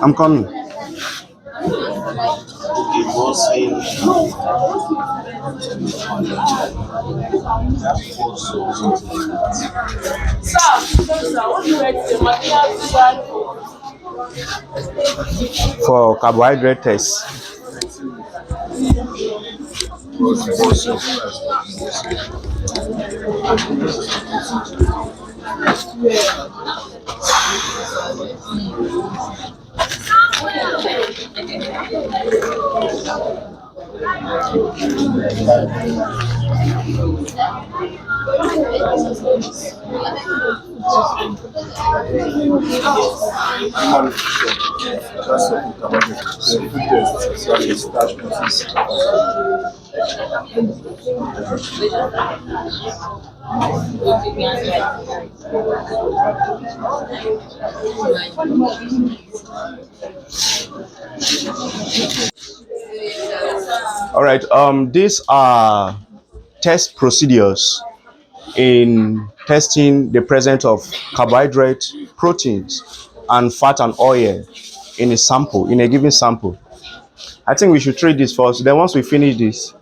I'm coming. For carbohydrate test. All right. These are test procedures in testing the presence of carbohydrate, proteins, and fat and oil in a sample, in a given sample. I think we should treat this first. Then once we finish this,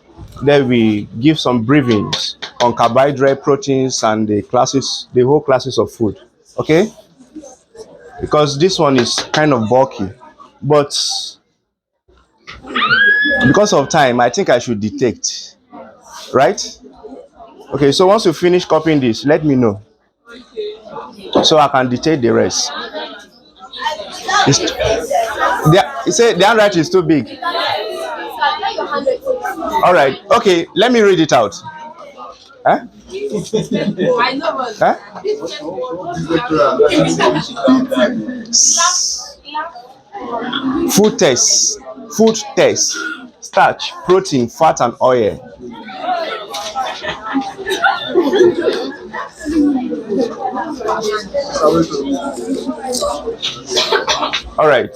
then we give some briefings on carbohydrate, proteins, and the classes, the whole classes of food. Okay? Because this one is kind of bulky, but because of time, I think I should detect. Right? Okay, so once you finish copying this, let me know so I can dictate the rest. You say the handwriting is too big. All right. Okay, let me read it out. Huh? Huh? Food test. Food test. Starch, protein, fat, and oil. All right.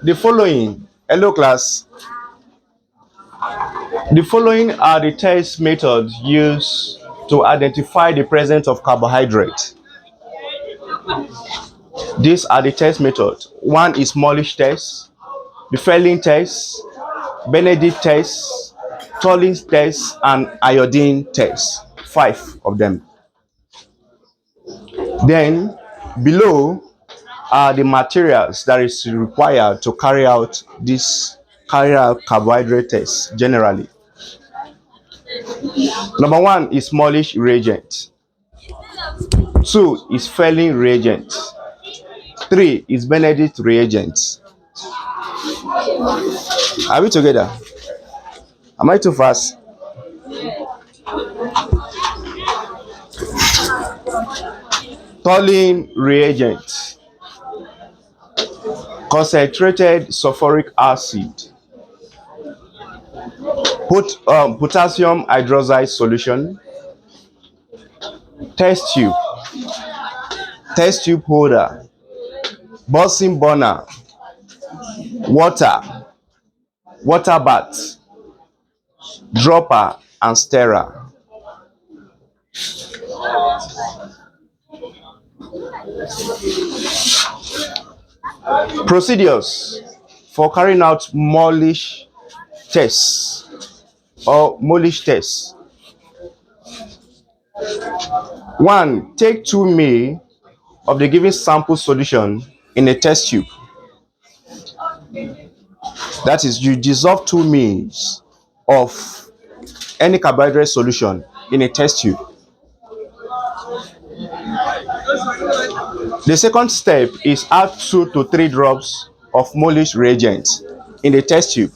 The following, hello class. The following are the test methods used to identify the presence of carbohydrate. These are the test methods. One is Smallish test, the Felling test, Benedict test, Tollings test, and iodine test. 5 of them. Then below are the materials that is required to carry out carbohydrate test generally. Number 1 is Smallish reagent. 2 is Felling reagent. 3 is Benedict reagent. Are we together? Am I too fast? Toluene reagent, concentrated sulfuric acid, potassium hydroxide solution, test tube, test tube holder, Bunsen burner, water, water bath, dropper, and stirrer. Procedures for carrying out Molish tests or Molish tests. 1. Take 2 ml of the given sample solution in a test tube. That is, you dissolve 2 ml of any carbohydrate solution in a test tube. The second step is add 2 to 3 drops of Molish reagent in the test tube.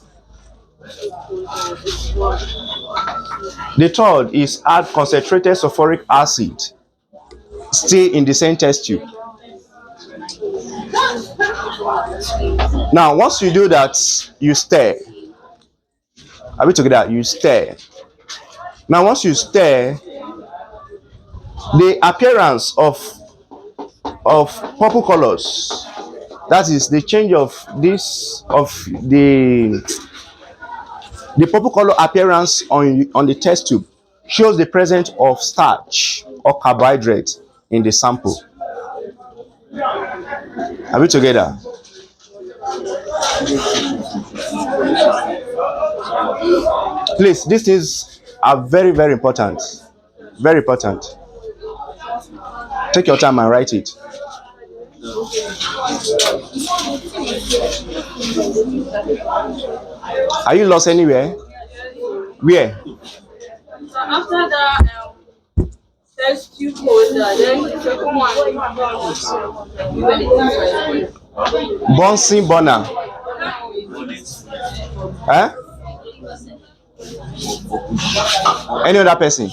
The third is add concentrated sulfuric acid, still in the same test tube. Now, once you do that, you stir. Are we together? You stir. Now, once you stir, the appearance of purple colors, that is the change of this of the purple color appearance on the test tube, shows the presence of starch or carbohydrate in the sample. Are we together? Please, these things are very, very important. Very important. Take your time and write it. Are you lost anywhere? Where? So after that, test tube holder, then the second one. Bunsen burner. Eh? Any other person?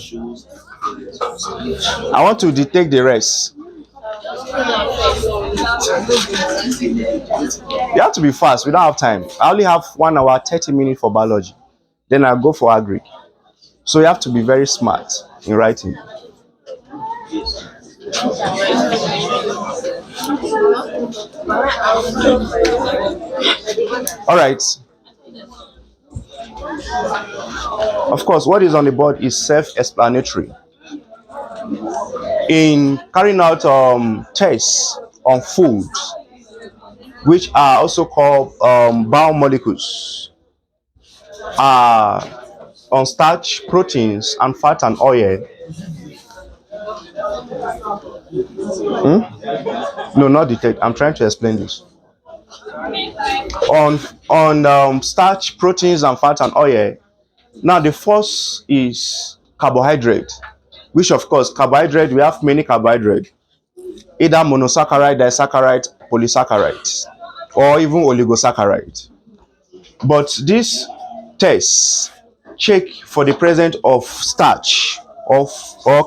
I want to detect the rest. You have to be fast. We don't have time. I only have 1 hour 30 minutes for biology. Then I'll go for agri. So you have to be very smart in writing. All right. Of course, what is on the board is self-explanatory. In carrying out tests on food, which are also called biomolecules, on starch, proteins, and fat and oil. No, not detect. I'm trying to explain this. On starch, proteins, and fat and oil. Now, the first is carbohydrate, which of course, carbohydrate, we have many carbohydrates, either monosaccharide, disaccharide, polysaccharides, or even oligosaccharide. But these tests check for the presence of starch or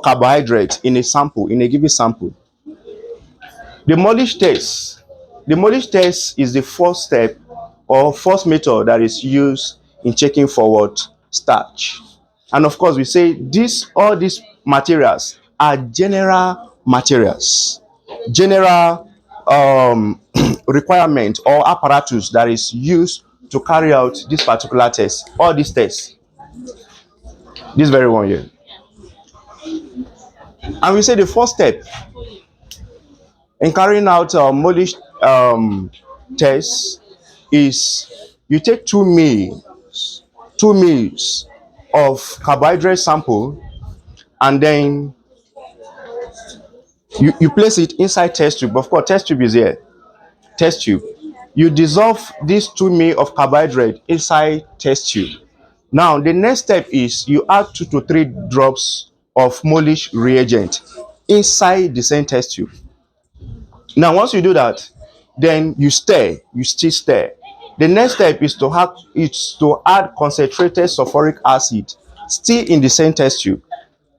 carbohydrate in a sample, in a given sample. The Molish test is the first step or first method that is used in checking for what? Starch. And of course, we say all these materials are general materials, general requirement or apparatus that is used to carry out this particular test, all these tests. This very one here. And we say the first step in carrying out Molish tests is you take 2 ml of carbohydrate sample, and then you place it inside test tube. Of course, test tube is here. Test tube. You dissolve this 2 ml of carbohydrate inside test tube. Now, the next step is you add 2 to 3 drops of Molish reagent inside the same test tube. Now, once you do that, Then you stir, you still stir. The next step is to add concentrated sulfuric acid, still in the same test tube.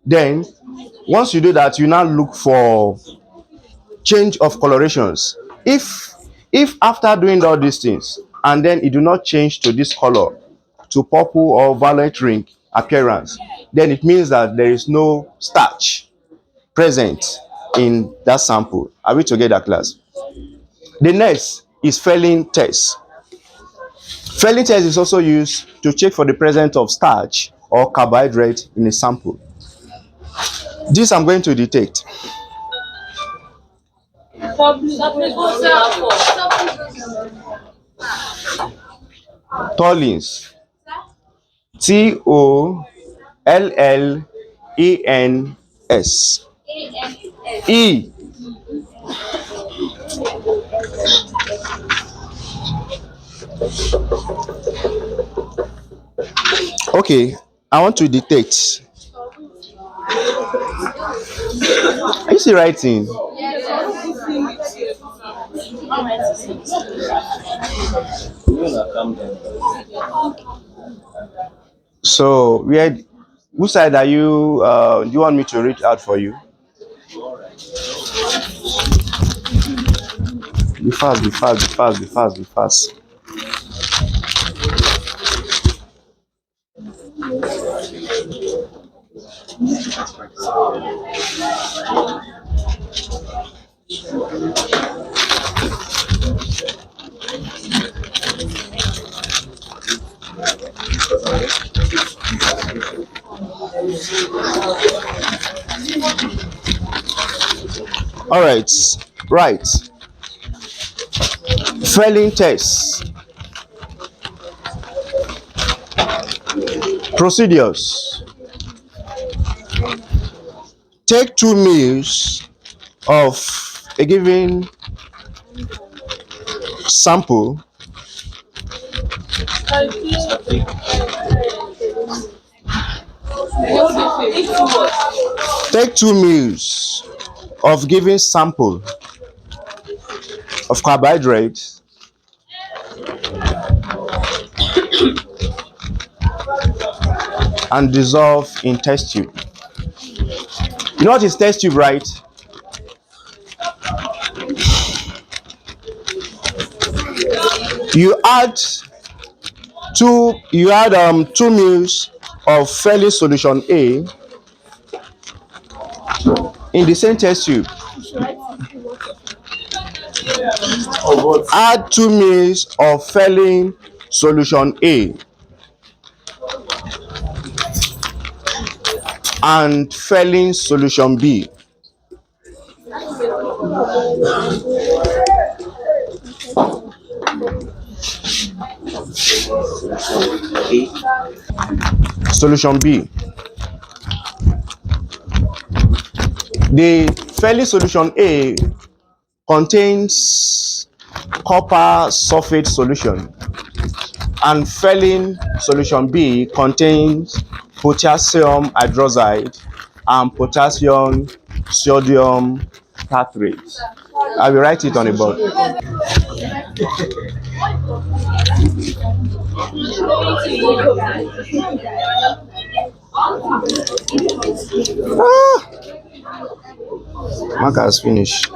Then once you do that, you now look for change of colorations. If after doing all these things and then it do not change to this color, to purple or violet ring appearance, then it means that there is no starch present in that sample. Are we together, class? The next is Felling test. Felling test is also used to check for the presence of starch or carbohydrate in a sample. This I'm going to detect. Tollins. Tollens. E. Okay, I want to detect. Are you still writing? So where, which side are you? Do you want me to read out for you? Be fast, be fast, be fast, be fast, be fast. All right, right. Felling test. Procedures. Take 2 ml of a given sample. Take 2 ml of given sample of carbohydrates and dissolve in test tube. You know what is test tube, right? You add 2 ml of Felling solution A in the same test tube. Add 2 ml of Felling solution A and Felling solution B. Solution B. The Felling solution A contains copper sulfate solution, and Felling solution B contains potassium hydroxide and potassium sodium tartrate. I will write it on the board. Mark has finished.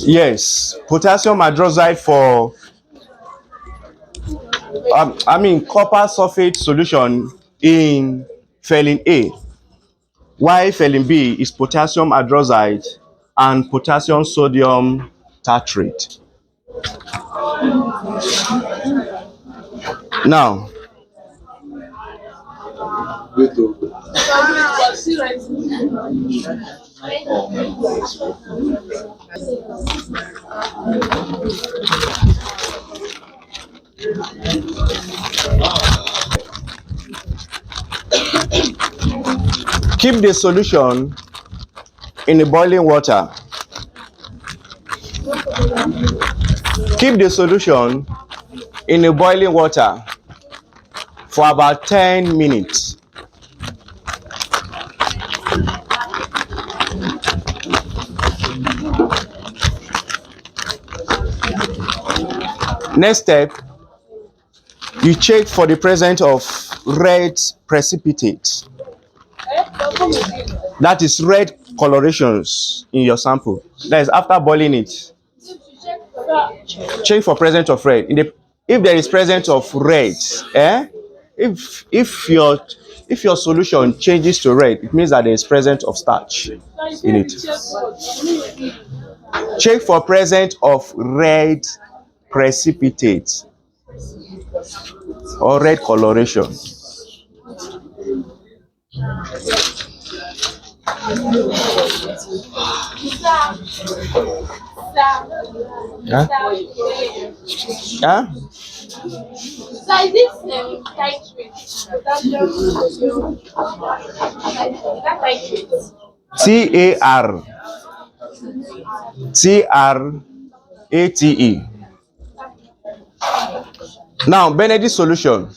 Yes, potassium hydroxide for copper sulfate solution in Felling A. while phenyl B is potassium hydroxide and potassium sodium tartrate. Now, keep the solution in the boiling water. Keep the solution in the boiling water for about 10 minutes. Next step, you check for the presence of red precipitate. That is red colorations in your sample. That is after boiling it. Check for presence of red. If there is presence of red, if your solution changes to red, it means that there is presence of starch in it. Check for presence of red precipitate or red coloration. Yeah? Yeah? So is this titrate? That titrate? TARATE. Now, Benedict solution.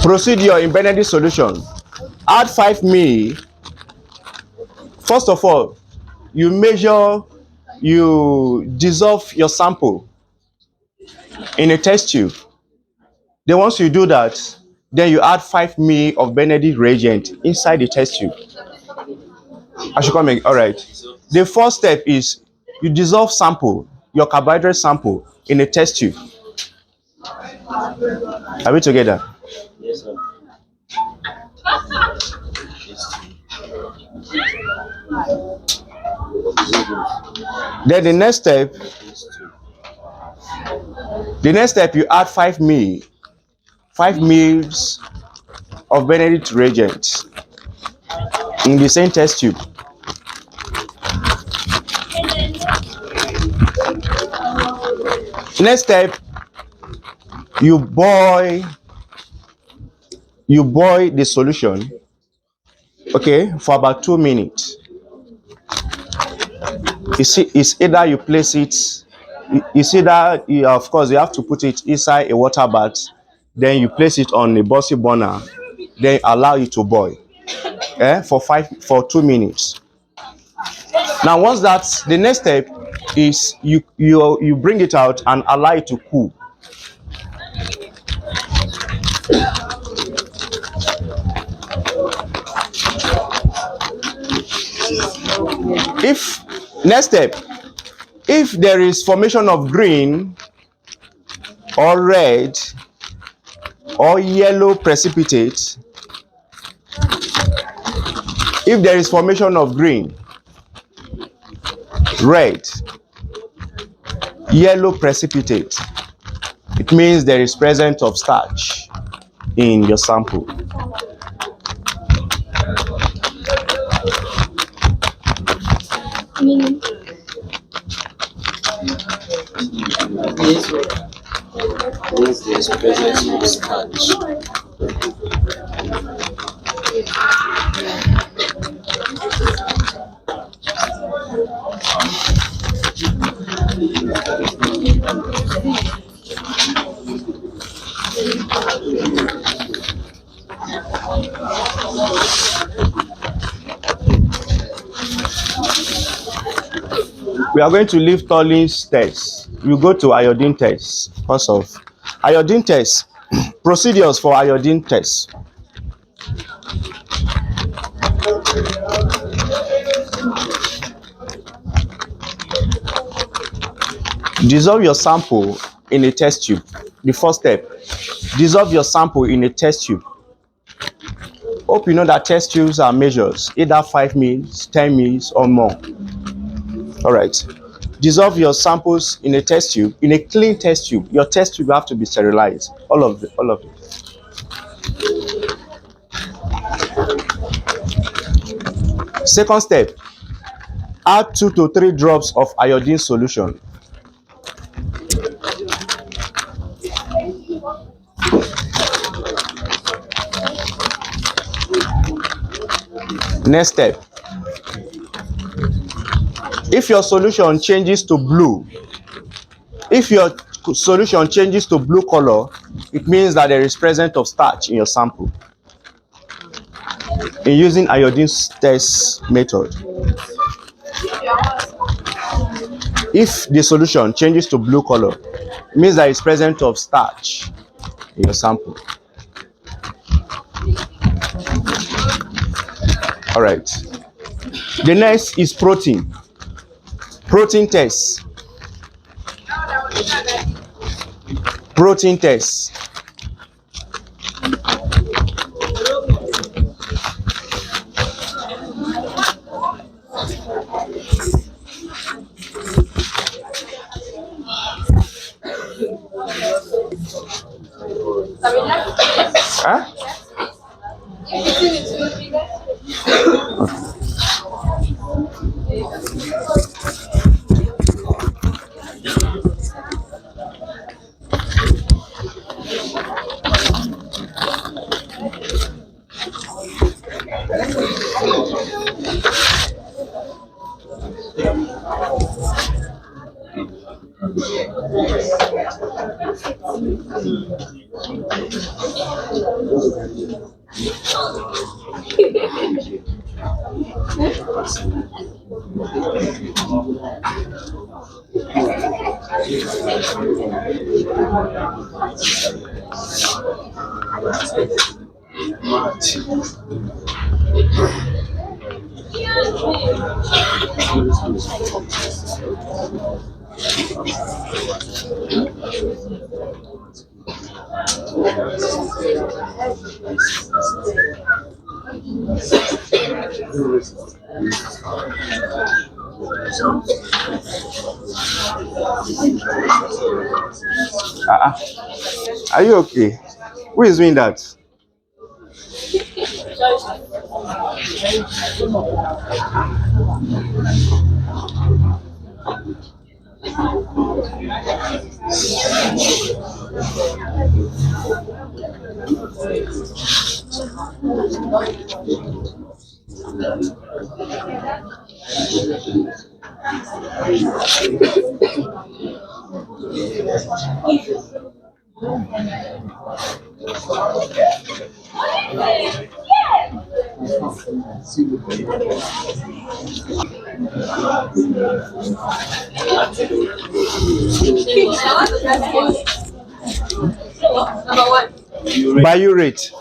Procedure in Benedict solution. Add 5 ml. First of all, you dissolve your sample in a test tube. Then once you do that, then you add 5 ml of Benedict reagent inside the test tube. I should come again. All right. The first step is you dissolve your carbohydrate sample in a test tube. Are we together? Yes, sir. Then the next step, you add 5 ml of Benedict reagent in the same test tube. Next step, you boil the solution, okay, for about 2 minutes. It's either you place it, of course, you have to put it inside a water bath, then you place it on a bossy burner, then allow it to boil for 2 minutes. Now, once that's the next step is you bring it out and allow it to cool. Next step, if there is formation of green or red or yellow precipitate, if there is formation of green, red, yellow precipitate, it means there is presence of starch in your sample. Yes, sir. Means there's presence of starch. We are going to leave Tolling's test. We go to iodine test because of iodine test. Procedures for iodine test. Dissolve your sample in a test tube. The first step, dissolve your sample in a test tube. Hope you know that test tubes are measures, either 5 mils, 10 mils, or more. All right. Dissolve your samples in a test tube, in a clean test tube. Your test tube have to be sterilized. All of it. Second step, add 2 to 3 drops of iodine solution. Next step, if your solution changes to blue, color, it means that there is presence of starch in your sample. In using iodine test method, if the solution changes to blue color, it means there is presence of starch in your sample. All right. The next is protein test. Protein test. Huh? Are you okay? Who is doing that? Number one. Biurate.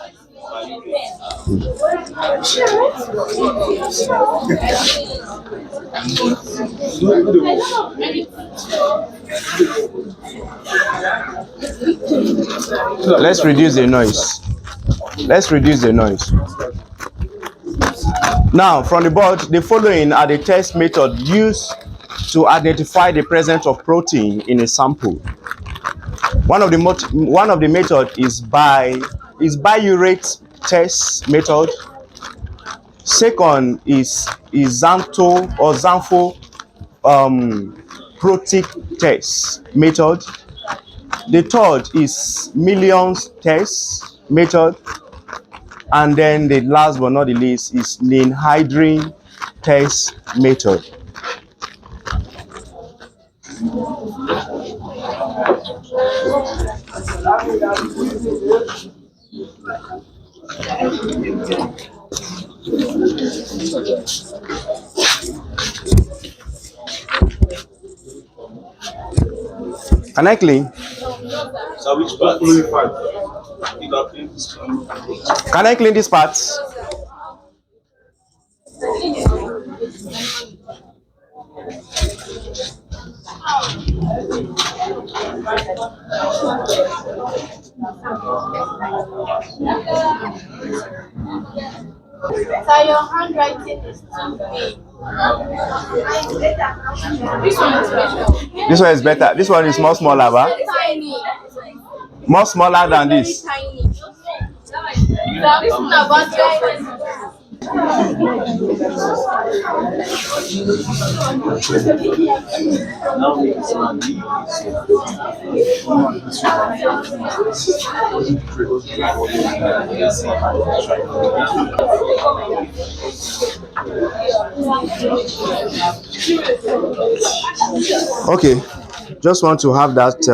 Let's reduce the noise. Now, from the board, the following are the test methods used to identify the presence of protein in a sample. One of the method is biurate test method. Second is Xantho protic test method. The third is millions test method. And then the last but not the least is Ninhydrin test method. Can I clean? So which part? You can clean this part. Can I clean this part? So your handwriting is too big. This one is better. This one is better. This one is more smaller, ba? Tiny. More smaller than this. Tiny. This one about your Okay, just want to have that.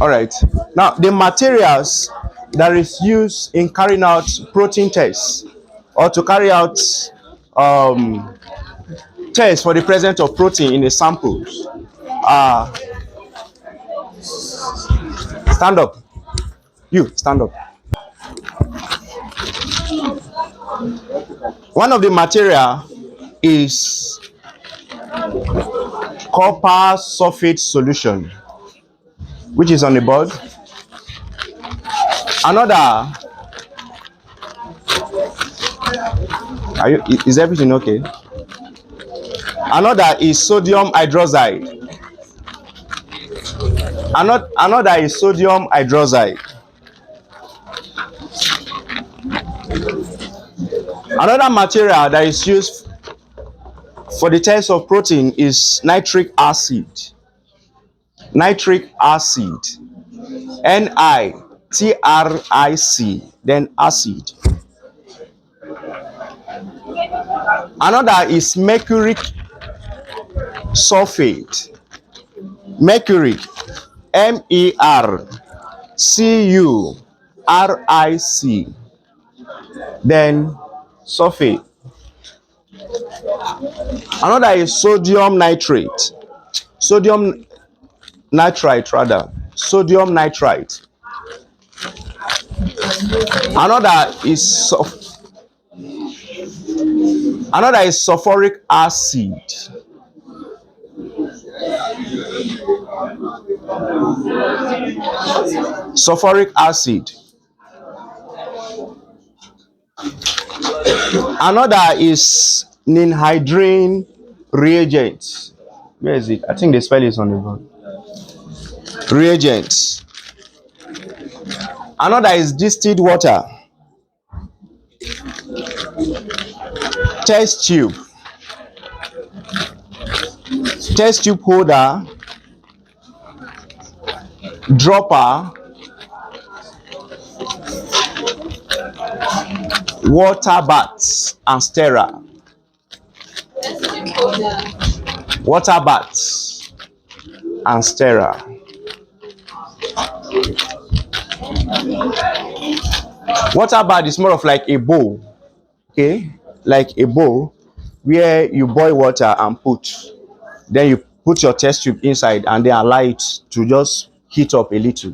All right. Now, the materials that is used in carrying out protein tests or to carry out um, tests for the presence of protein in a sample. Stand up. You stand up. One of the material is copper sulfate solution, which is on the board. Another, is everything okay? Another is sodium hydroxide. Another is sodium hydroxide. Another material that is used for the test of protein is nitric acid. Nitric acid. Nitric, then acid. Another is mercuric sulfate. Mercuric, MERCURIC, then sulfate. Another is sodium nitrate. Sodium nitrite rather. Sodium nitrite. Another is sulfuric acid. Sulfuric acid. Another is ninhydrin reagent. Where is it? I think the spell is on the board. Reagent. Another is distilled water. Test tube. Test tube holder. Dropper. Water baths and stirrer. Water baths and stirrer. Water bath is more of like a bowl, okay, like a bowl where you boil water and then you put your test tube inside and then allow it to just heat up a little.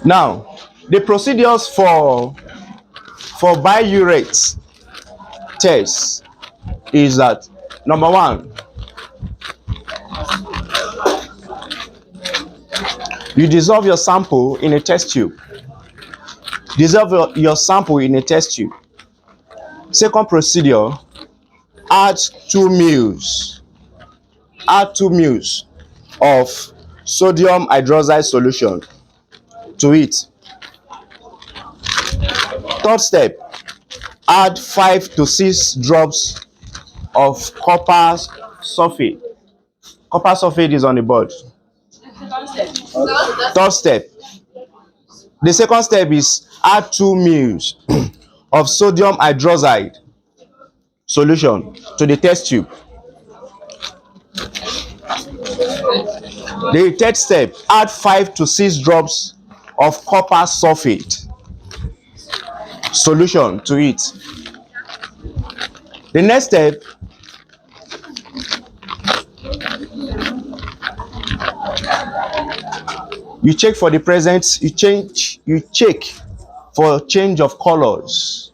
Now, the procedures for biurate test is that number one, you dissolve your sample in a test tube. Dissolve your sample in a test tube. Second procedure, add 2 ml. Add 2 ml of sodium hydroxide solution to it. Third step, add 5 to 6 drops of copper sulfate. Copper sulfate is on the board. Third step. The second step is add 2 ml of sodium hydroxide solution to the test tube. The third step, add 5 to 6 drops of copper sulfate solution to it. The next step, you check for the presence, you check for change of colors.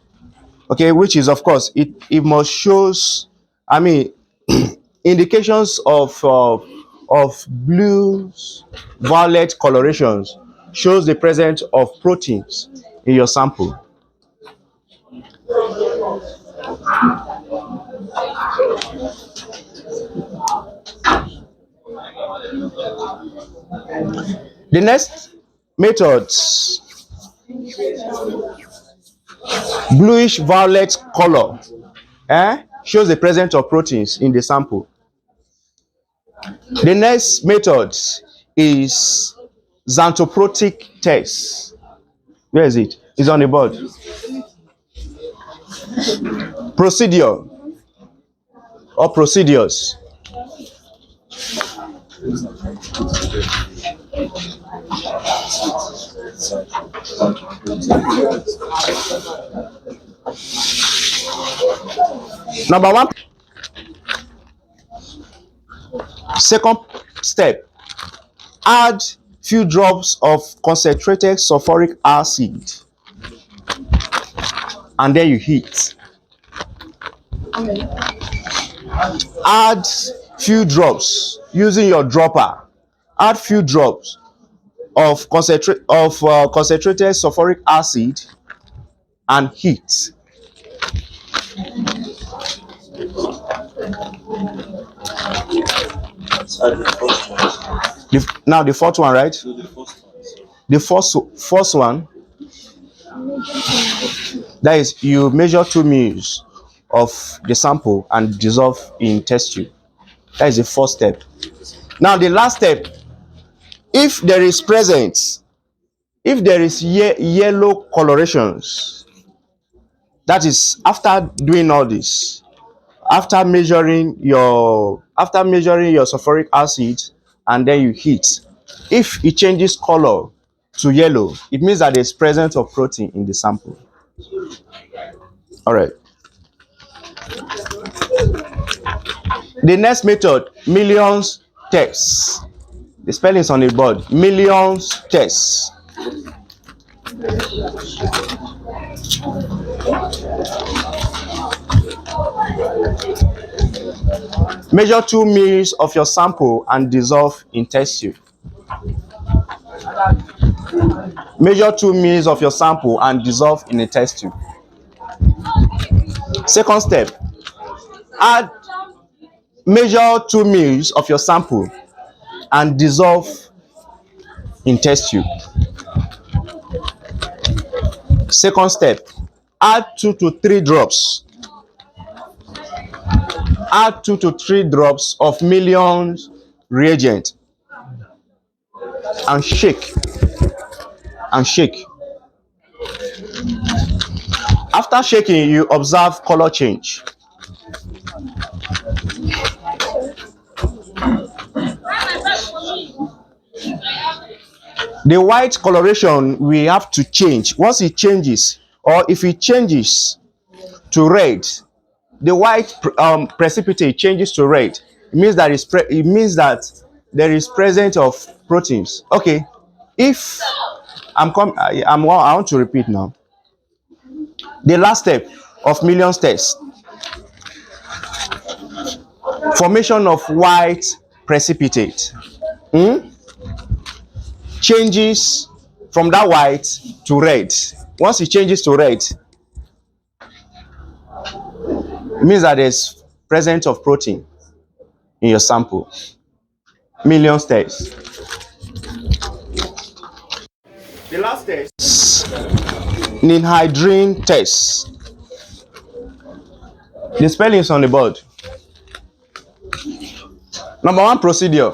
Okay, which is of course it must shows, I mean, indications of blues, violet colorations shows the presence of proteins in your sample. The next methods, bluish violet color, shows the presence of proteins in the sample. The next method is xanthoprotic test. Where is it? It's on the board. Procedure or procedures. Number one, second step, add few drops of concentrated sulfuric acid and then you heat. Add few drops using your dropper. Add few drops of concentrated sulfuric acid and heat. Now the fourth one, right? The first one, that is, you measure 2 ml of the sample and dissolve in test tube. That is the first step. Now the last step, if there is yellow colorations, that is after doing all this, after measuring your sulfuric acid and then you heat, if it changes color to yellow, it means that there's presence of protein in the sample. All right. The next method, millions tests. The spelling is on the board. Millions tests. Measure 2 ml of your sample and dissolve in test tube. Measure 2 ml of your sample and dissolve in a test tube. Second step, measure 2 ml of your sample and dissolve in test tube. Second step, add 2 to 3 drops. Add 2 to 3 drops of millions reagent and shake. After shaking, you observe color change. The white coloration we have to change. Once it changes, or if it changes to red, the white precipitate changes to red. It means that there is presence of proteins. Okay, if I want to repeat now. The last step of millions test, formation of white precipitate. Changes from that white to red. Once it changes to red, it means that there's presence of protein in your sample. Millions tests. The last test, ninhydrin test. The spelling is on the board. Number one procedure.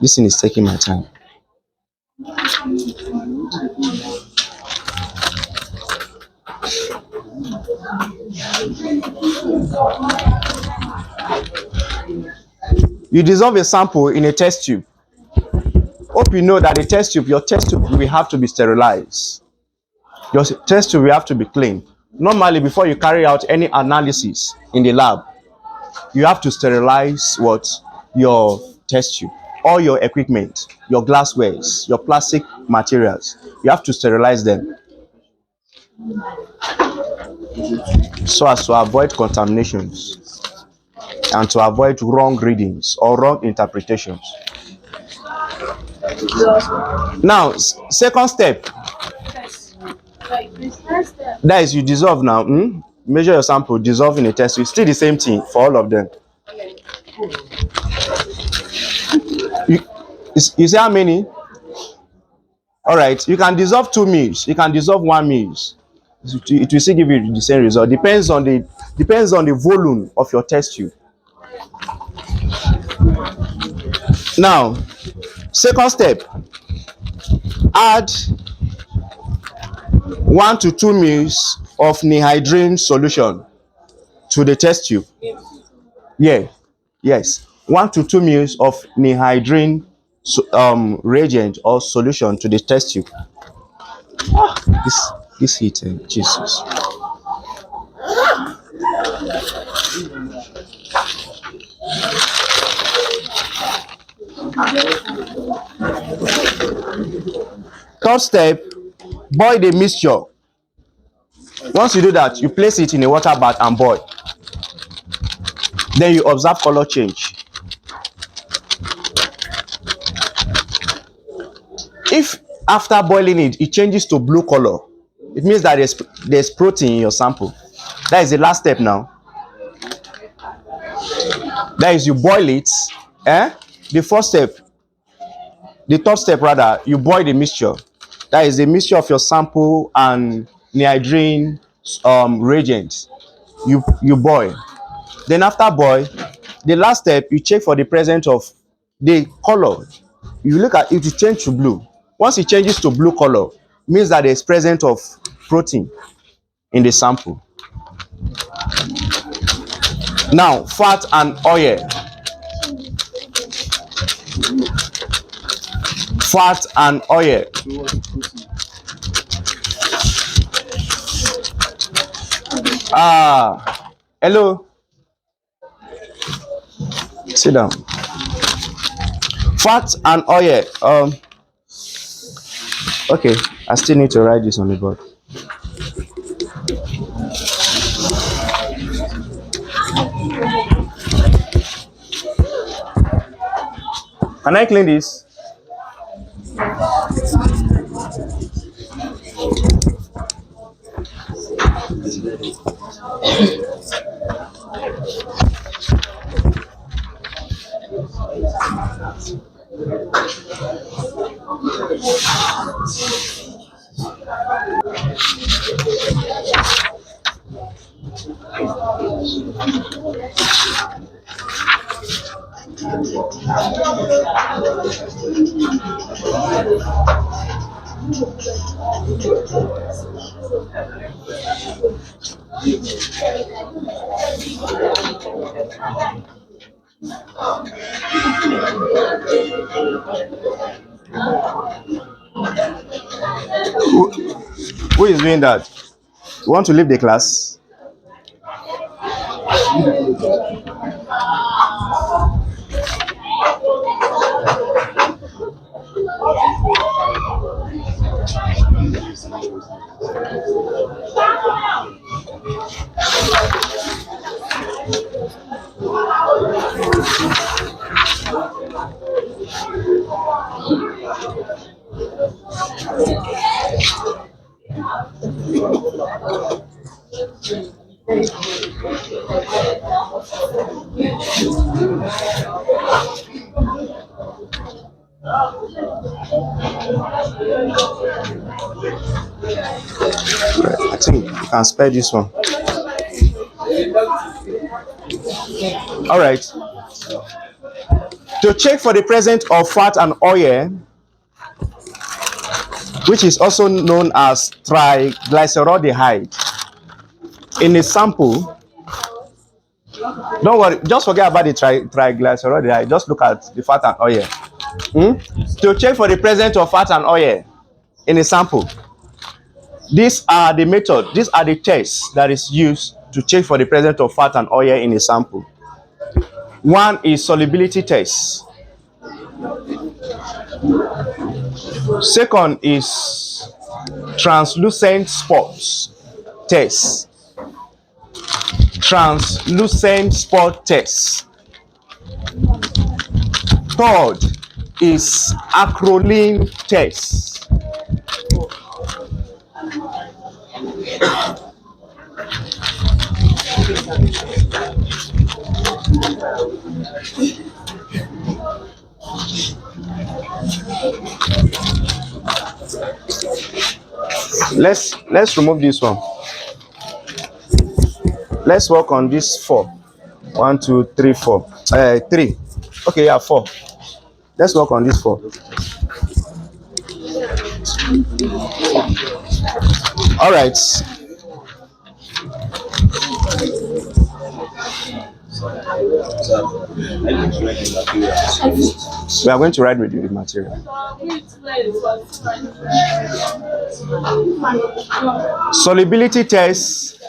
This thing is taking my time. You dissolve a sample in a test tube. Hope you know that your test tube will have to be sterilized. Your test tube will have to be clean. Normally, before you carry out any analysis in the lab, you have to sterilize your test tube, all your equipment, your glasswares, your plastic materials. You have to sterilize them. so as to avoid contaminations and to avoid wrong readings or wrong interpretations. Now, second step, that is you dissolve now. Measure your sample, dissolve in a test tube. Still the same thing for all of them. You see how many? All right, you can dissolve 2 mils, you can dissolve 1 mils. It will still give you the same result. Depends on the volume of your test tube. Now, second step, add 1 to 2 mils of nihydrin solution to the test tube. Yeah, yes, 1 to 2 mils of nihydrin reagent or solution to the test tube. This heat, Jesus. Third step, boil the mixture. Once you do that, you place it in a water bath and boil. Then you observe color change. If after boiling it, it changes to blue color, it means that there's protein in your sample. That is the last step now. That is, you boil it. The third step rather, you boil the mixture. That is the mixture of your sample and nihydrin reagent. You boil. Then after boil, the last step, you check for the presence of the color. You look at it, it change to blue. Once it changes to blue color, means that there's presence of protein in the sample. Now, fat and oil. Fat and oil. Hello. Sit down. Fat and oil. Okay, I still need to write this on the board. Can I clean this? Who is doing that? You want to leave the class? I think you can spare this one. All right. To check for the presence of fat and oil, which is also known as triglyceraldehyde, in a sample, don't worry, just forget about the triglyceraldehyde. Just look at the fat and oil. To check for the presence of fat and oil in a sample, these are the tests that is used to check for the presence of fat and oil in a sample. One is solubility test. Second is translucent spots. test, translucent spot test. Third is acrolein test. Let's remove this one. Let's work on this 4. 1, 2, 3, 4. 3. Okay, yeah, 4. Let's work on this 4. All right. We are going to write with the material. Solubility test,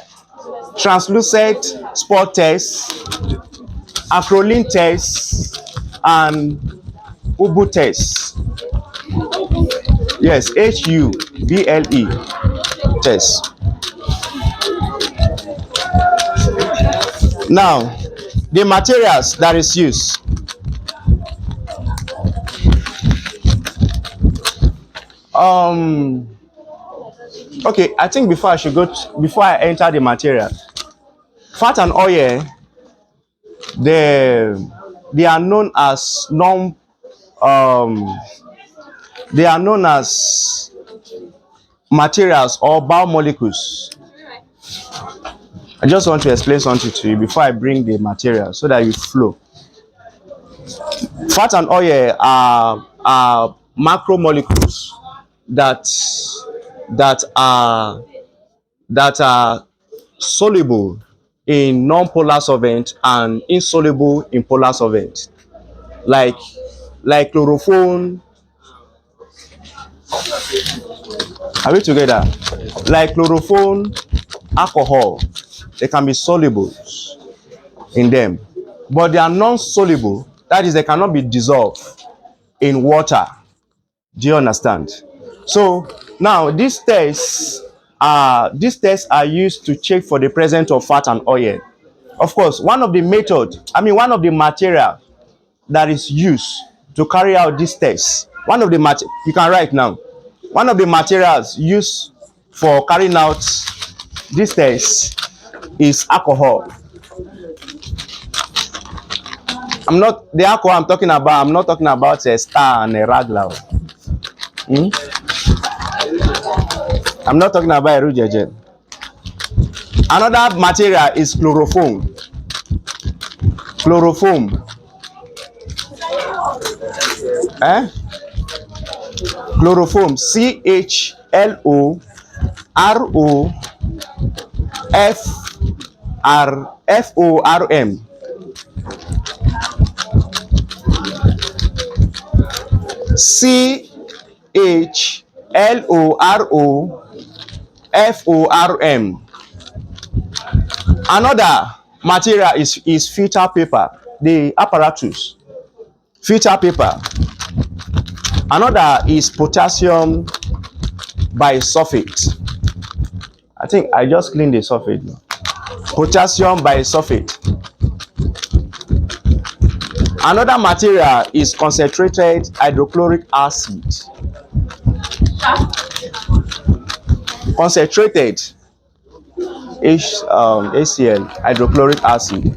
translucent spot test, acrolein test, and Ubu test. Yes, HUBLE test. Now, the materials that is used. Okay, I think before I enter the material, fat and oil, they are known as they are known as materials or biomolecules. I just want to explain something to you before I bring the material so that you flow. Fat and oil are macromolecules that are soluble in non-polar solvent and insoluble in polar solvent, like chloroform. Are we together? Like chloroform, alcohol, they can be soluble in them, but they are non-soluble. That is, they cannot be dissolved in water. Do you understand? So now these tests are used to check for the presence of fat and oil. Of course, one of the material that is used to carry out these tests, you can write now. One of the materials used for carrying out these tests is alcohol. I'm not talking about a Star and a Raglar. I'm not talking about a Rujajet. Another material is chloroform. Chloroform. Chloroform. CHLOROFORM. CHLOROFORM. Another material is filter paper, the apparatus. Filter paper. Another is potassium bisulfate. I think I just cleaned the sulfate now. Potassium bisulfate. Another material is concentrated hydrochloric acid. Concentrated HCl, hydrochloric acid.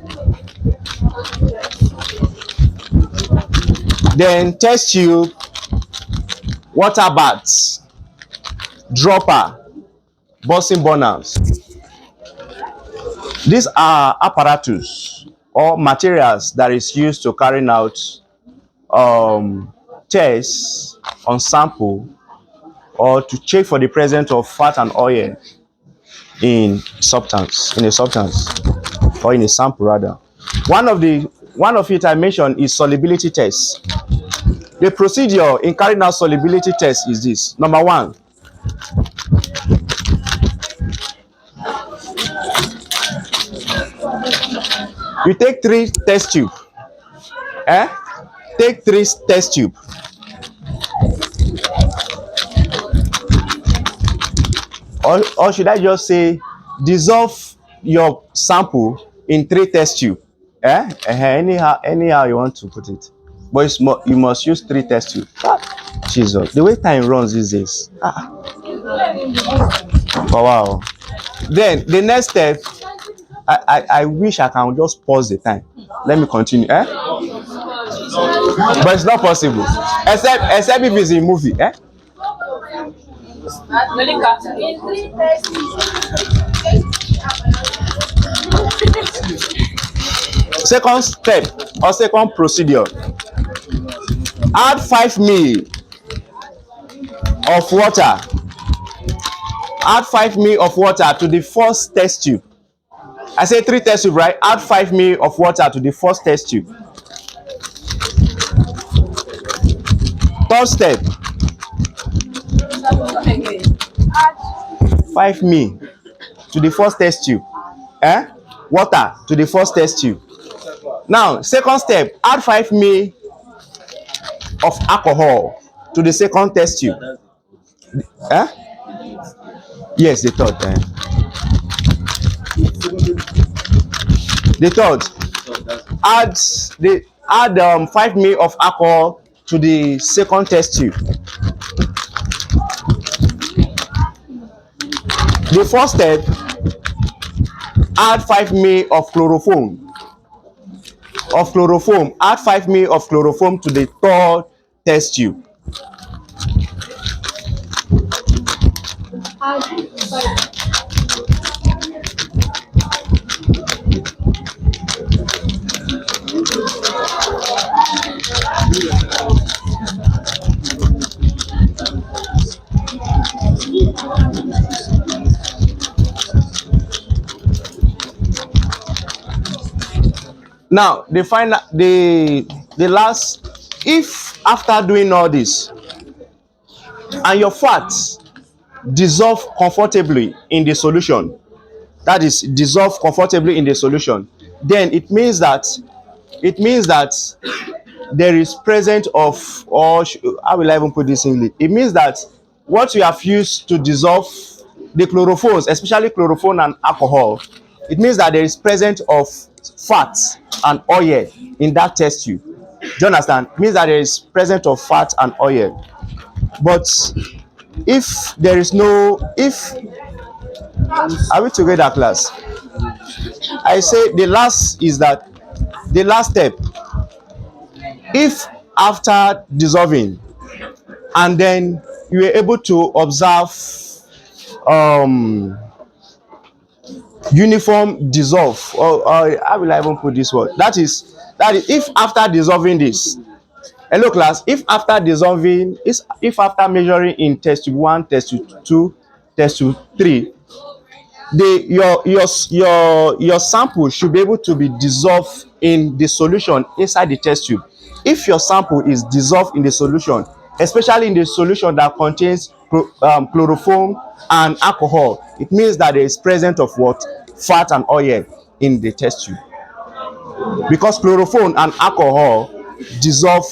Then test tube, water baths, dropper, Bunsen burners. These are apparatus or materials that is used to carry out tests on sample or to check for the presence of fat and oil in a substance or in a sample rather. One of it I mentioned is solubility test. The procedure in carrying out solubility test is this. Number 1, you take 3 test tube. Take 3 test tube. Or should I just say dissolve your sample in 3 test tube. Anyhow you want to put it, but you must use 3 test tube. Jesus, the way time runs these days. Wow. Then the next step, I wish I can just pause the time. Let me continue. But it's not possible, except if it's a movie. Second step or second procedure, add 5 ml of water. Add 5 ml of water to the first test tube. I say 3 test tube, right? Add 5 ml of water to the first test tube. Third step, 5 ml to the first test tube. Water to the first test tube. Now, second step, add 5 ml of alcohol to the second test tube. Yes, the third. The third, add 5 ml of alcohol to the second test tube. The first step, add 5 ml of chloroform. Add 5 ml of chloroform to the third test tube. Now the last, if after doing all this and your fats dissolve comfortably in the solution, that is dissolve comfortably in the solution, then it means that there is present of, or how will I even put this in English? It means that what you have used to dissolve the chlorophores, especially chlorophone and alcohol, it means that there is present of fat and oil in that test tube. Do you understand? It means that there is present of fat and oil. But if there is no, are we together, class? I say the last step, if after dissolving and then you were able to observe uniform dissolve, or how will I even put this word? That is if after dissolving this, hello class, if after measuring in test tube 1, test tube 2, test tube 3, your sample should be able to be dissolved in the solution inside the test tube. If your sample is dissolved in the solution, especially in the solution that contains chloroform and alcohol, it means that there is presence of what? Fat and oil in the test tube. Because chloroform and alcohol dissolve,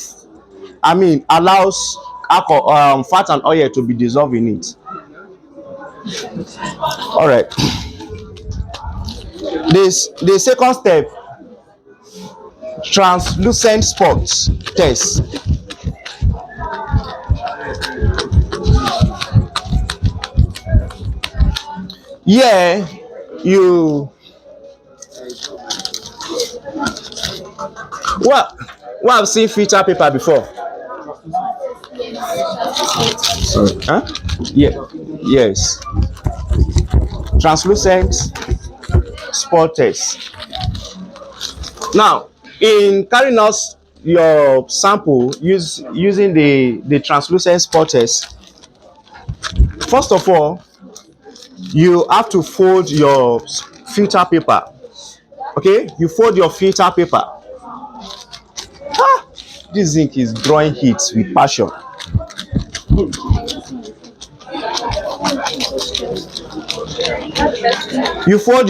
allows alcohol, fat and oil to be dissolved in it. All right. The second step, translucent spots test. Yeah, I've seen filter paper before. Sorry. Yeah. Yes. Translucent spot test. Now, in carrying out your sample using the translucent spot test, first of all, you have to fold your filter paper. Okay, you fold your filter paper. This zinc is drawing heat with passion. You fold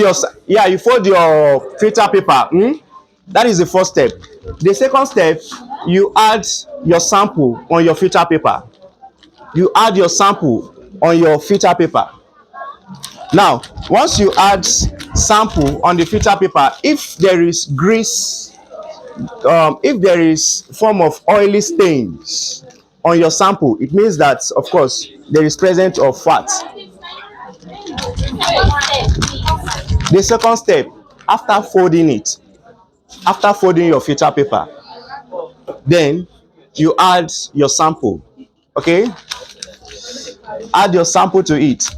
your filter paper. That is the first step. The second step, you add your sample on your filter paper. Now, once you add sample on the filter paper, if there is grease, if there is form of oily stains on your sample, it means that, of course, there is presence of fat. The second step, after folding it, after folding your filter paper, then you add your sample. Okay, add your sample to it.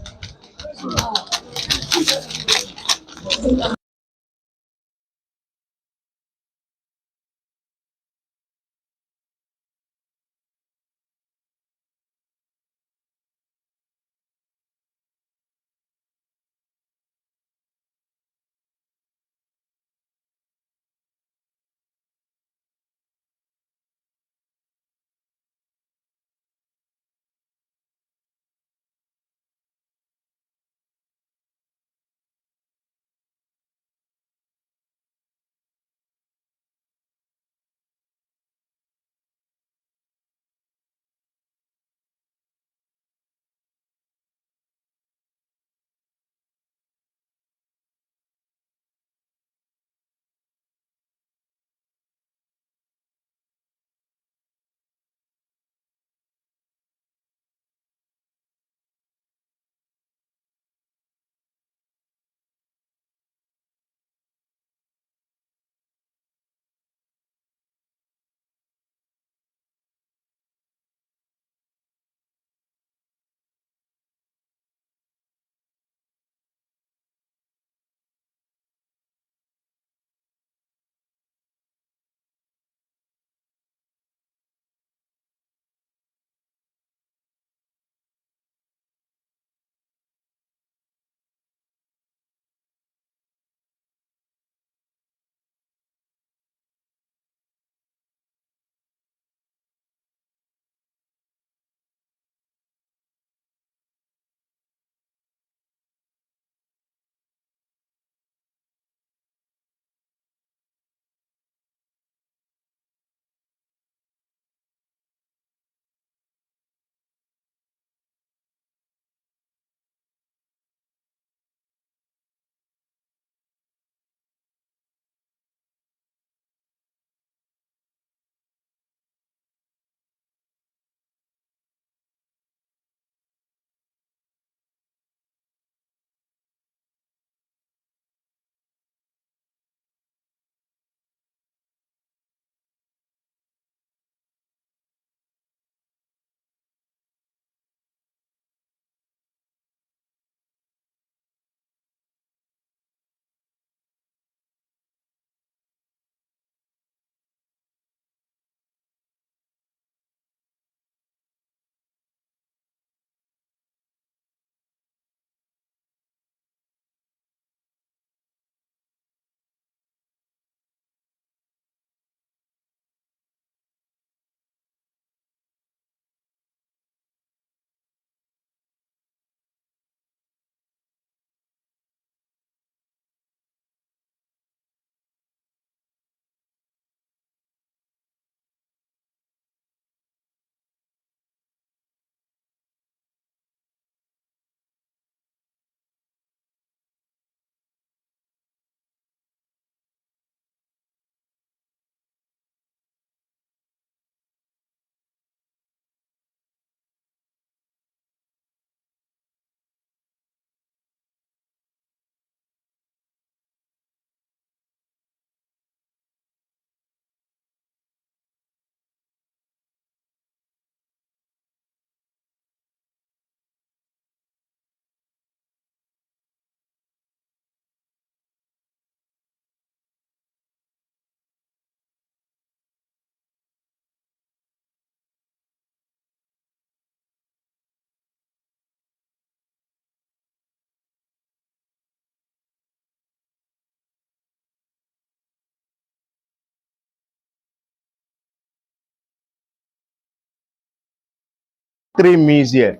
Three meals here.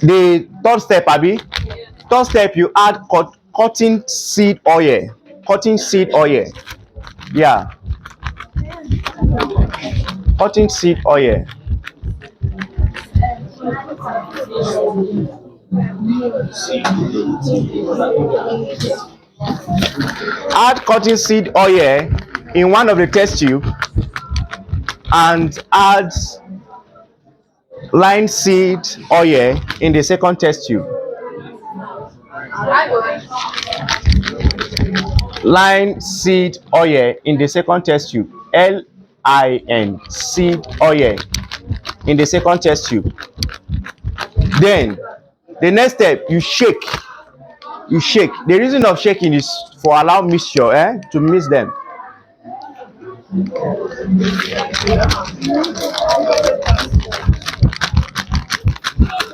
The third step, Abby. Third step, you add cotton seed oil. Cotton seed oil. Yeah, cotton seed oil. Add cotton seed oil in one of the test tube and add linseed oil in the second test tube. Linseed oil in the second test tube. LIN seed oil in the second test tube. Then the next step, you shake. You shake. The reason of shaking is for allow mixture to mix them.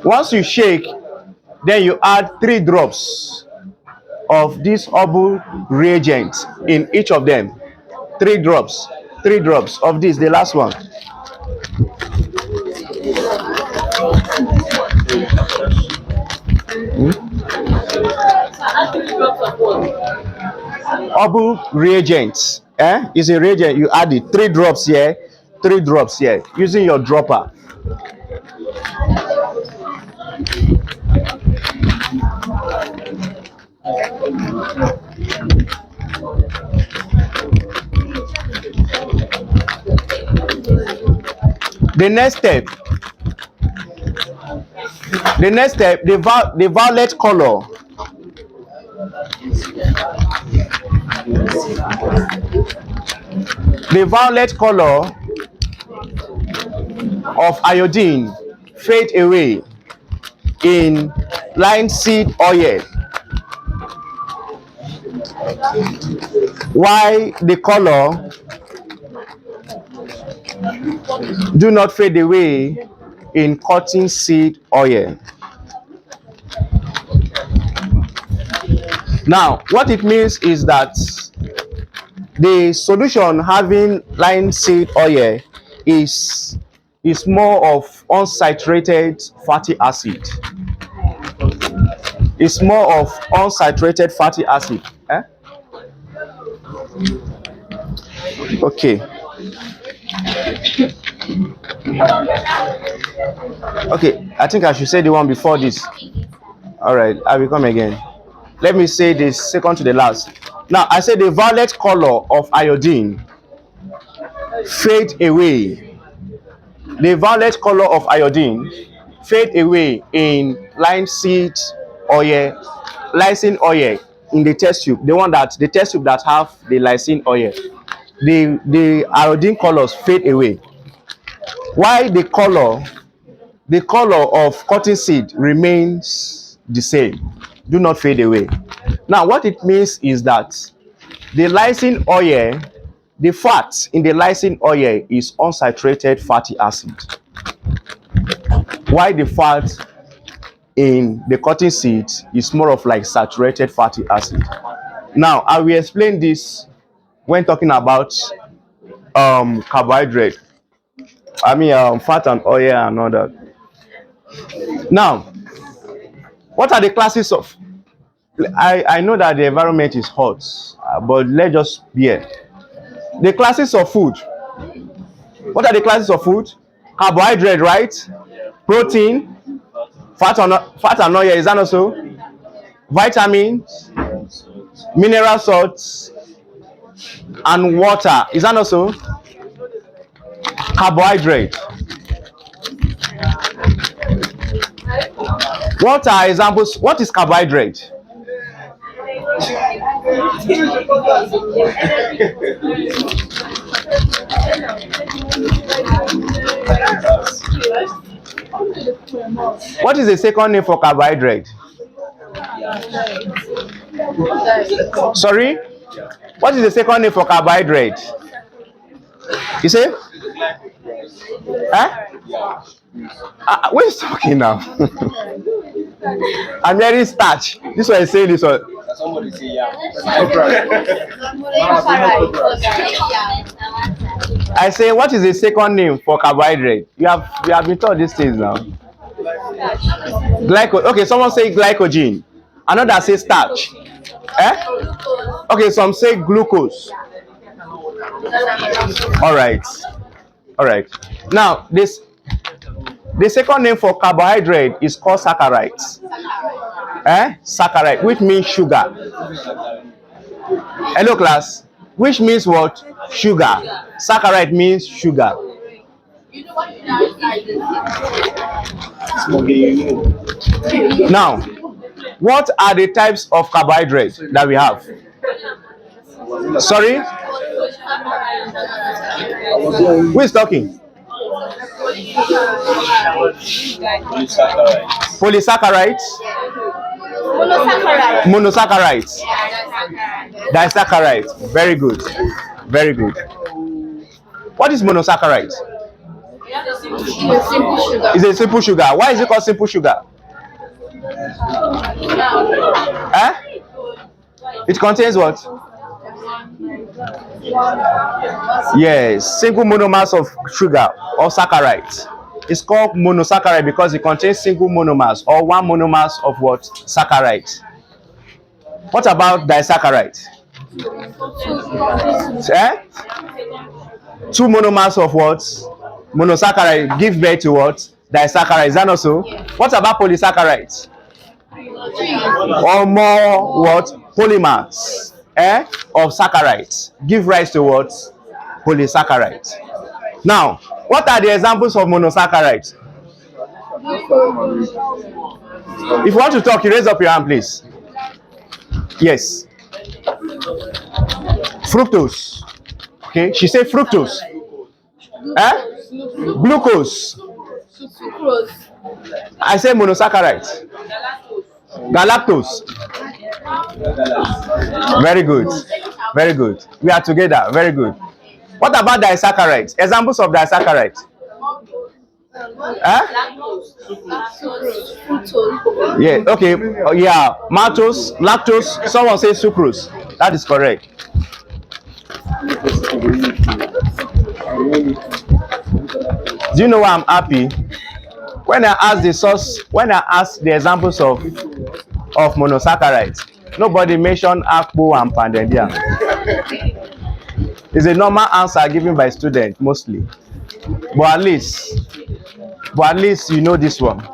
Once you shake, then you add 3 drops of this herbal reagent in each of them. 3 drops. 3 drops of this, the last one. Herbal reagent is a reagent. You add it 3 drops here, 3 drops here, using your dropper. The next step, the violet color. The violet color of iodine fade away in linseed oil, while the color do not fade away in cotton seed oil. Now, what it means is that the solution having linseed oil is more of unsaturated fatty acid. It's more of unsaturated fatty acid. Okay. Okay, I think I should say the one before this. All right, I will come again. Let me say the second to the last. Now, I said the violet color of iodine fade away. The violet color of iodine fade away in linseed oil, lysine oil in the test tube. The test tube that have the lysine oil. The iodine colors fade away. Why the color of cotton seed remains the same, do not fade away. Now, what it means is that the lysine oil, the fat in the lysine oil is unsaturated fatty acid, while the fat in the cotton seed is more of like saturated fatty acid. Now, I will explain this when talking about carbohydrate. I mean, fat and oil and all that. Now, what are the classes of? I know that the environment is hot, but let's just be here. The classes of food. What are the classes of food? Carbohydrate, right? Protein, fat and oil. Is that also? Vitamins, mineral salts, and water. Is that also? Carbohydrate. What are examples? What is carbohydrate? What is the second name for carbohydrate? Sorry? What is the second name for carbohydrate? You say? Huh? Who is talking now? I'm hearing starch. This one is saying this one. Somebody say yeah. I say, what is the second name for carbohydrate? We have been taught these things now. Okay, someone say glycogen. Another say starch. Okay, some say glucose. All right. Now The second name for carbohydrate is called saccharides. Saccharide, which means sugar. Hello, class. Which means what? Sugar. Saccharide means sugar. Now, what are the types of carbohydrates that we have? Sorry? Who is talking? Polysaccharides? Monosaccharides? Disaccharides. Very good. Very good. What is monosaccharides? It's a simple sugar. Why is it called simple sugar? It contains what? Yes, single monomers of sugar or saccharides. It's called monosaccharide because it contains single monomers or one monomers of what? Saccharides. What about disaccharides? Two monomers of what? Monosaccharide give birth to what? Disaccharides. Is that not so? What about polysaccharides? Or more what? Polymers of saccharides give rise to what? Polysaccharides. Now, what are the examples of monosaccharides? If you want to talk, you raise up your hand, please. Yes. Fructose. Okay, she said fructose. Glucose. I say monosaccharides. Galactose. Very good. Very good. We are together. Very good. What about disaccharides? Examples of disaccharides? Yeah, okay. Yeah, maltose, lactose. Someone say sucrose. That is correct. Do you know why I'm happy? When I ask the source, when I ask the examples of monosaccharides, nobody mentioned akpu and pandendia. It's a normal answer given by students mostly, but at least you know this one.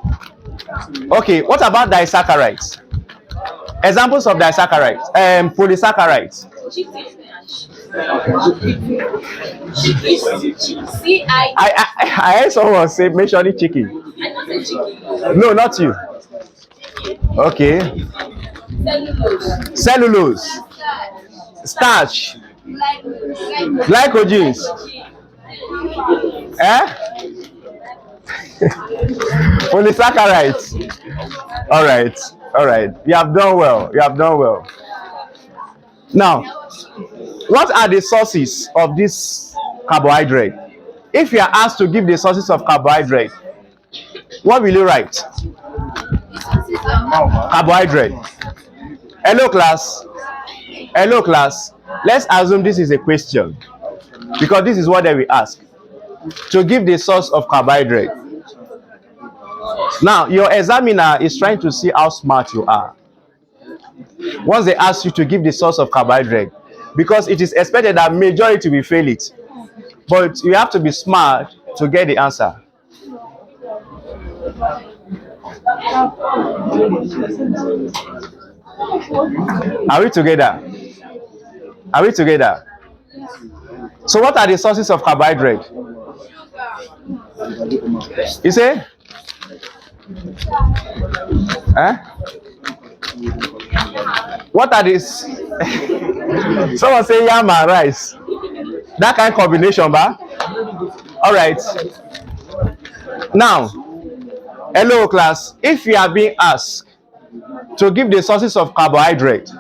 Okay, what about disaccharides? Examples of disaccharides, polysaccharides. I heard someone say mentioning chicken. No, not you. Okay. Cellulose. Starch. Glycogens. Polysaccharides. All right. You have done well. Now, what are the sources of this carbohydrate? If you are asked to give the sources of carbohydrate, what will you write? Carbohydrate. Hello, class. Let's assume this is a question, because this is what they will ask. To give the source of carbohydrate. Now, your examiner is trying to see how smart you are. Once they ask you to give the source of carbohydrate, because it is expected that majority will fail it, but you have to be smart to get the answer. Are we together? So what are the sources of carbohydrate? You say? What are these? Someone say yam and rice. That kind of combination, ba? All right. Now, hello class. If you are being asked to give the sources of carbohydrate,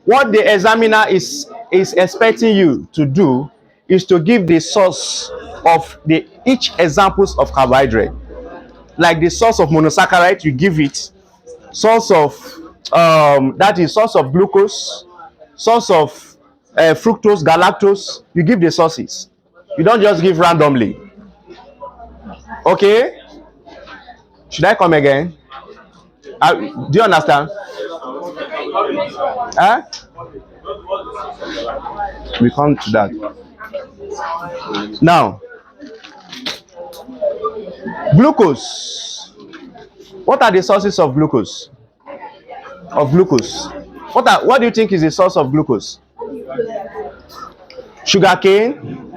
what the examiner is expecting you to do is to give the source of each examples of carbohydrate. Like the source of monosaccharide, you give it. Source of that is source of glucose, source of fructose, galactose. You give the sources. You don't just give randomly. Okay? Should I come again? Do you understand? We come to that. Now, Glucose. What are the sources of glucose? What do you think is the source of glucose? Sugarcane.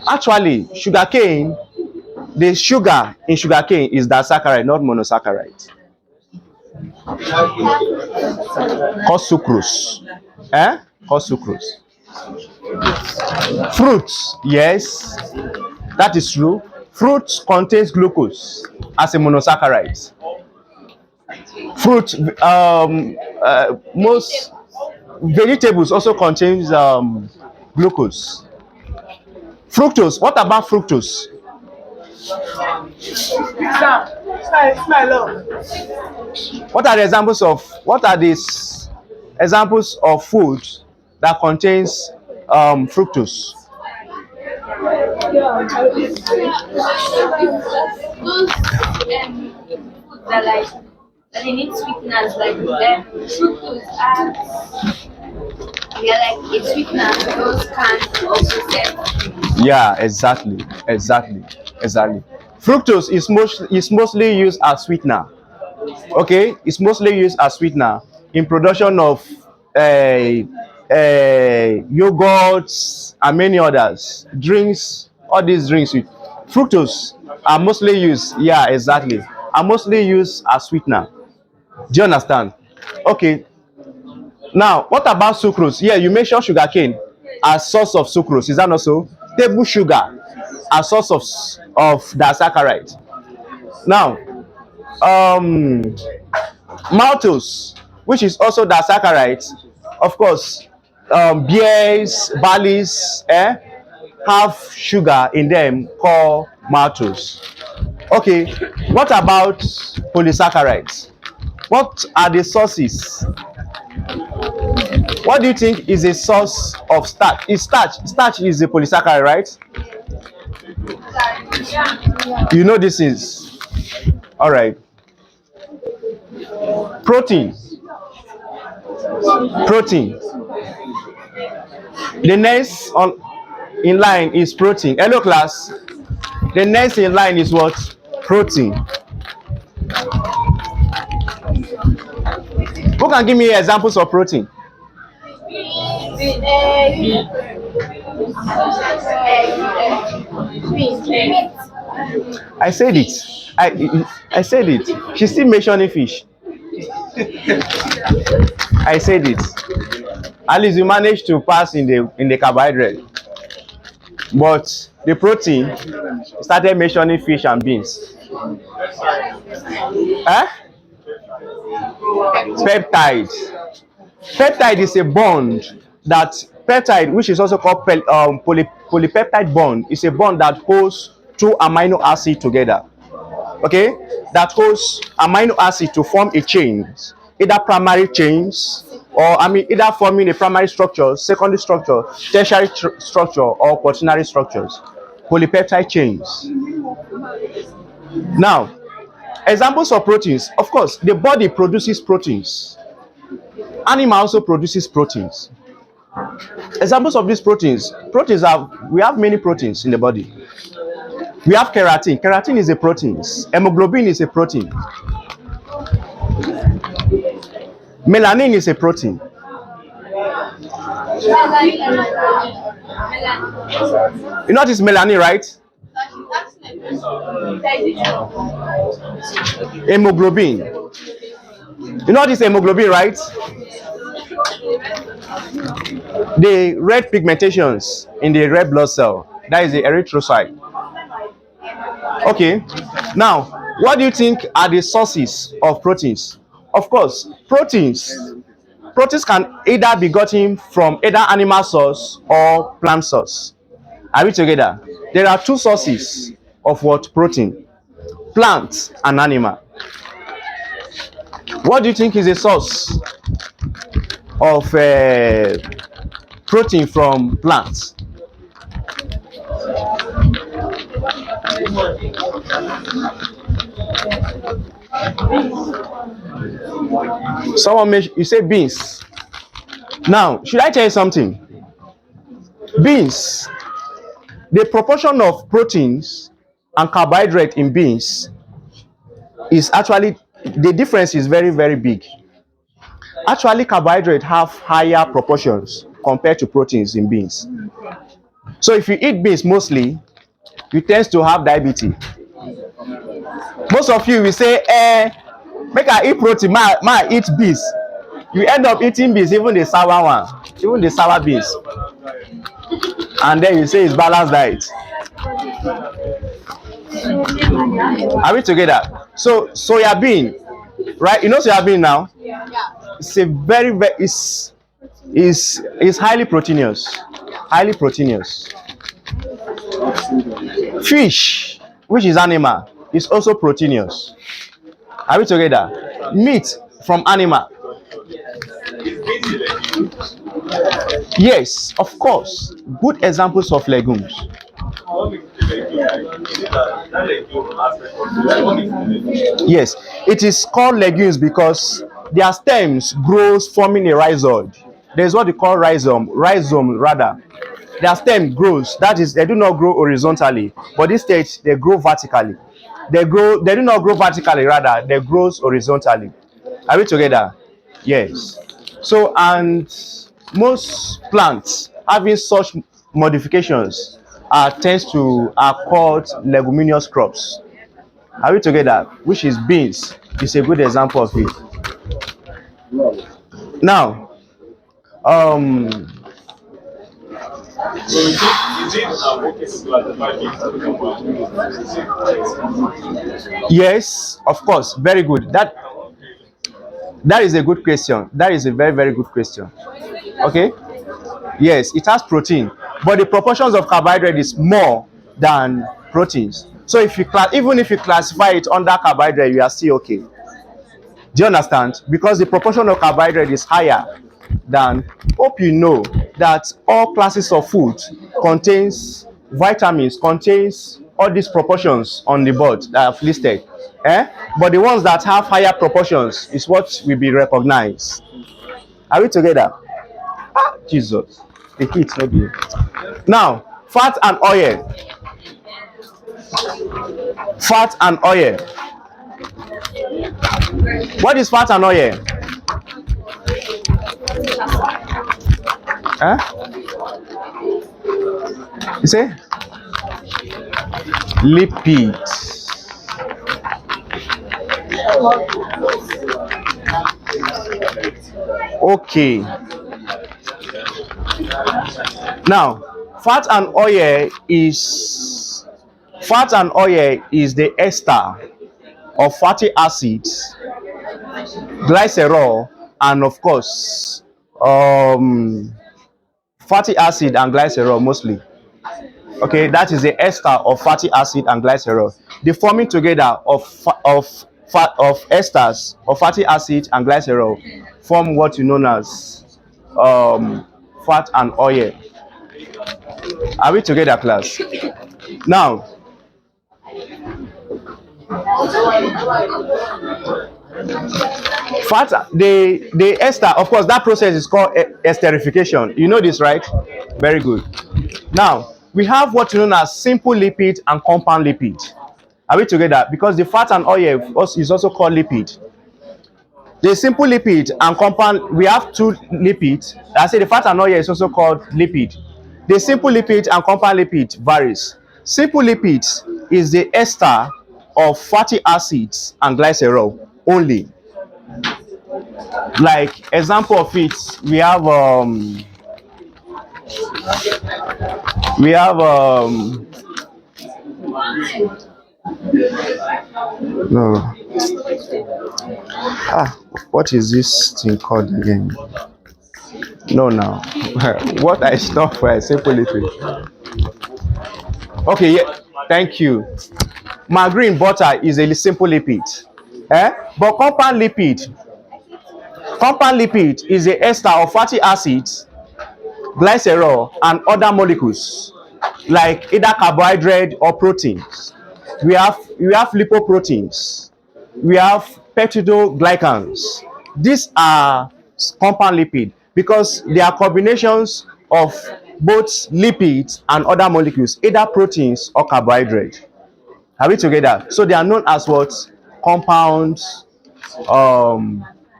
Actually, sugarcane, the sugar in sugarcane is disaccharide, not monosaccharide. Called sucrose. Eh? Called sucrose. Fruits, yes, that is true. Fruit contains glucose as a monosaccharide. Fruit, most vegetables also contains glucose. Fructose. What about fructose? What are the examples of food that contains fructose? Those foods that like that they need sweeteners like fructose and they are like a sweetener. Those can also serve. Yeah, exactly. Fructose is mostly used as sweetener. Okay, it's mostly used as sweetener in production of yogurts and many others. Drinks, all these drinks with fructose are mostly used. Yeah, exactly. Are mostly used as sweetener. Do you understand? Okay. Now, what about sucrose? Yeah, you mentioned sugarcane as source of sucrose. Is that not so? Table sugar as source of disaccharide. Now, um, maltose, which is also disaccharide, of course, beers, barleys, have sugar in them called maltose. Okay, what about polysaccharides? What are the sources? What do you think is a source of starch? Is starch is a polysaccharide, right? You know this is all right. Protein. Protein. The next on in line is protein. Hello class. The next in line is what? Protein. Who can give me examples of protein? I said it. I said it. She's still mentioning fish. I said it. At least you managed to pass in the carbohydrate. But the protein started mentioning fish and beans. Eh? Peptide. Peptide is a bond that peptide, which is also called polypeptide bond, is a bond that holds two amino acids together. Okay, that holds amino acid to form a chain, either primary chains or either forming a primary structure, secondary structure, tertiary structure, or quaternary structures. Polypeptide chains. Now, examples of proteins. Of course, the body produces proteins. Animal also produces proteins. Examples of these proteins. We have many proteins in the body. We have keratin. Keratin is a protein. Hemoglobin is a protein. Melanin is a protein. You know what is melanin, right? Hemoglobin. You know what is hemoglobin, right? The red pigmentations in the red blood cell. That is the erythrocyte. Okay. Now, what do you think are the sources of proteins? Of course, proteins can either be gotten from either animal source or plant source. Are we together? There are two sources of what? Protein. Plant and animal. What do you think is a source of protein from plants? You say beans. Now, should I tell you something? Beans, the proportion of proteins and carbohydrate in beans is actually, the difference is very, very big. Actually, carbohydrate have higher proportions compared to proteins in beans. So if you eat beans mostly, you tend to have diabetes. Most of you will say, make I eat protein, ma eat beans. You end up eating beans, even the sour one, even the sour beans, and then you say it's balanced diet. Are we together? So soya bean, right? You know soya bean now. It's a very, very, is highly proteinous, highly proteinous. Fish, which is animal, is also proteinous. Are we together? Meat from animal. Yes, of course. Good examples of legumes. Yes, it is called legumes because their stems grows forming a rhizome. There's what they call rhizome rather. Their stem grows. That is, they do not grow horizontally, but this stage they grow vertically. They do not grow vertically, rather they grow horizontally. Are we together? Yes. So, and most plants having such modifications are called leguminous crops. Are we together? Which is beans is a good example of it. Now, um, So is it okay to classify beans as yes, of course, very good. That is a good question. That is a very, very good question. Okay. Yes, it has protein, but the proportions of carbohydrate is more than proteins. So if you even if you classify it under carbohydrate, you are still okay. Do you understand? Because the proportion of carbohydrate is higher than. Hope you know that all classes of food contains vitamins, contains all these proportions on the board that I've listed. But the ones that have higher proportions is what will be recognized. Are we together? Ah, Jesus, the heat no be. Now, fat and oil. Fat and oil. What is fat and oil? You say? Lipid. Okay. Now, fat and oil is the ester of fatty acids, glycerol, and of course, fatty acid and glycerol mostly. Okay, that is the ester of fatty acid and glycerol. The forming together of esters of fatty acid and glycerol form what you know as fat and oil. Are we together, class? Now, fat, the ester, of course, that process is called esterification. You know this, right? Very good. Now, we have what you know as simple lipid and compound lipid. Are we together? Because the fat and oil is also called lipid. The simple lipid and compound, we have two lipids. I say the fat and oil is also called lipid. The simple lipid and compound lipid varies. Simple lipids is the ester of fatty acids and glycerol only. Like example of it, we have no, what is this thing called again? No, now what I stop for a simple lipid. Okay, yeah, thank you. Margarine butter is a simple lipid, but compound lipid is the ester of fatty acids, glycerol, and other molecules like either carbohydrate or proteins. We have lipoproteins, we have peptidoglycans. These are compound lipid because they are combinations of both lipids and other molecules, either proteins or carbohydrate. Are we together? So they are known as what? Compound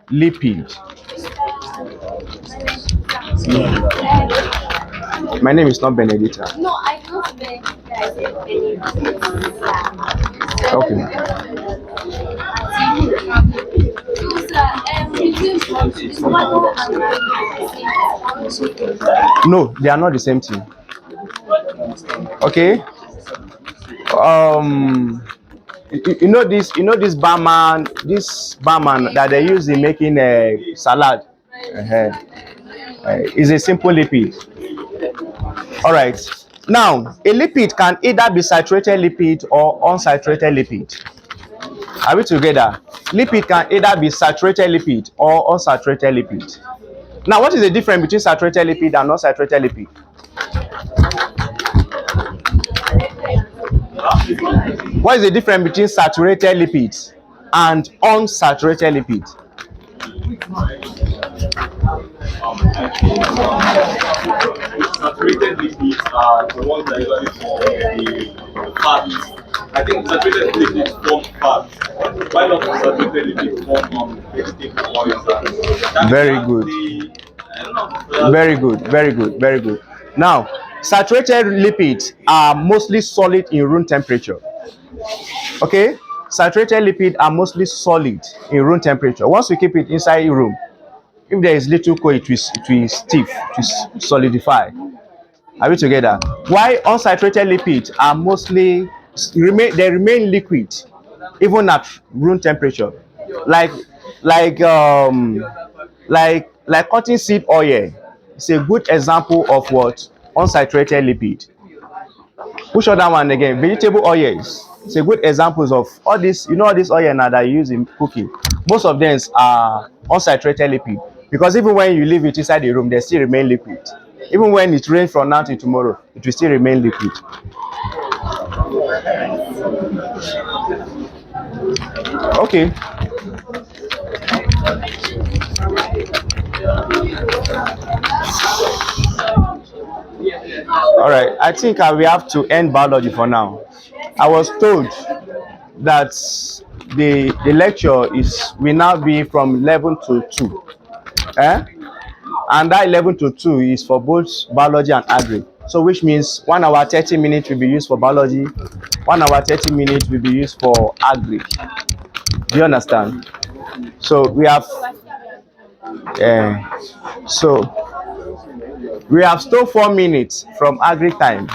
lipid. My name is not Benedicta. No, I don't beg. I said Benedict. Okay. So, sir, is water and No, they are not the same thing. Okay. You know this barman that they use in making a salad. Is a simple lipid. All right. Now, a lipid can either be saturated lipid or unsaturated lipid. Are we together? Lipid can either be saturated lipid or unsaturated lipid. Now, what is the difference between saturated lipid and unsaturated lipid? What is the difference between saturated lipids and unsaturated lipids? Saturated lipids are the ones that usually form the fat. I think saturated lipids form fat. Why not saturated lipids form vegetable oils? Very good. Very good. Very good. Very good. Now, saturated lipids are mostly solid in room temperature. Okay? Saturated lipids are mostly solid in room temperature. Once we keep it inside a room, if there is little cold, it will stiff, it will solidify. Are we together? Why unsaturated lipids are mostly remain liquid even at room temperature, like like um like cottonseed oil. It's a good example of what unsaturated lipid. Which other one again? Vegetable oils. It's a good examples of all this. You know all this oil now that you use in cooking. Most of them are unsaturated lipid because even when you leave it inside the room, they still remain liquid. Even when it rains from now to tomorrow, it will still remain liquid. Okay. All right. I think we have to end biology for now. I was told that the lecture is will now be from 11 to 2. And that 11 to 2 is for both biology and agri. So which means 1 hour 30 minutes will be used for biology, 1 hour 30 minutes will be used for agri. Do you understand? So we have so we have still 4 minutes from agri time.